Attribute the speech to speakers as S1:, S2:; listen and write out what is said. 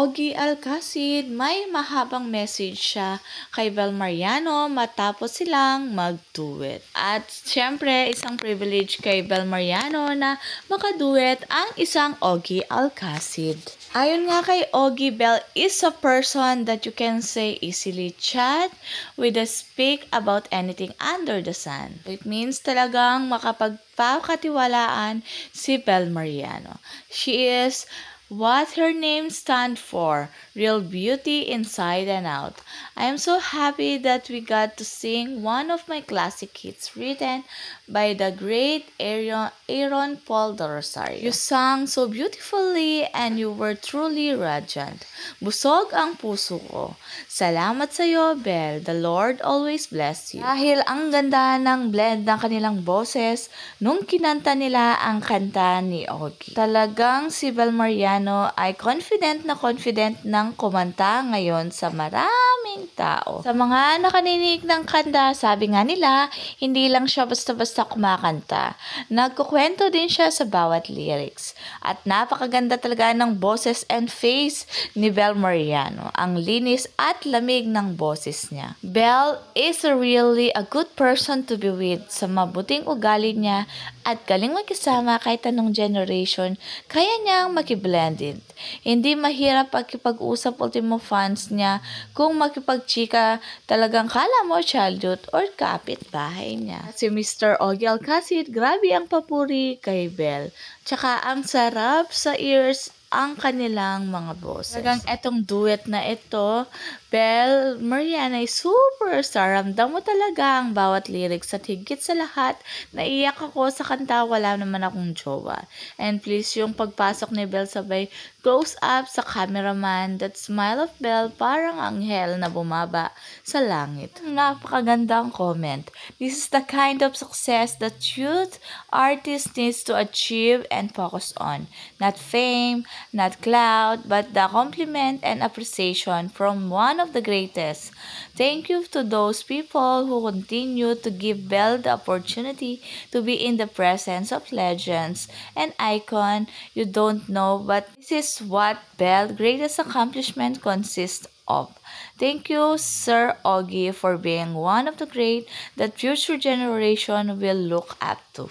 S1: Ogie Alcacid, may mahabang message siya kay Bel Mariano matapos silang mag-duet. At syempre, isang privilege kay Bel Mariano na makaduet ang isang Ogie Alcacid. Ayon nga kay Ogie, Bel is a person that you can say easily chat with a speak about anything under the sun. It means talagang makapagpakatiwalaan si Bel Mariano. She is what her name stands for, real beauty inside and out. I am so happy that we got to sing one of my classic hits written by the great Aaron Paul de Rosario. You sang so beautifully and you were truly radiant. Busog ang puso ko. Salamat sa iyo, Bel. The Lord always bless you. Dahil ang ganda ng blend ng kanilang boses nung kinanta nila ang kanta ni Ogie. Talagang si Bel Mariano ay confident ng kumanta ngayon sa maraming tao. Sa mga nakaninig ng kanta, sabi nga nila, hindi lang siya basta-basta kumakanta. Nagkukwento din siya sa bawat lyrics. At napakaganda talaga ng boses and face ni Bel Mariano. Ang linis at lamig ng boses niya. Bel is really a good person to be with. Sa mabuting ugali niya at galing magkasama kahit anong generation, kaya niyang makiblend. Hindi mahirap pagkipag-usap ultimo fans niya kung makipagchika talagang kala mo childhood or kapit-bahay niya. Si Mr. Ogie Alcacid, grabe ang papuri kay Bel. Tsaka ang sarap sa ears ang kanilang mga boses. Talagang etong duet na ito, Bel Mariano ay superstar. Ramdam mo talaga ang bawat lyrics at higit sa lahat, naiyak ako sa kanta, wala naman akong jowa. And please, yung pagpasok ni Bel sabay close up sa cameraman, that smile of Bel parang anghel na bumaba sa langit. Napakagandang comment. This is the kind of success that youth artist needs to achieve and focus on. Not fame, not cloud, but the compliment and appreciation from one of the greatest. Thank you to those people who continue to give Bel the opportunity to be in the presence of legends and icon you don't know, but this is what Bel's greatest accomplishment consists of. Thank you, Sir Ogie, for being one of the great that future generation will look up to.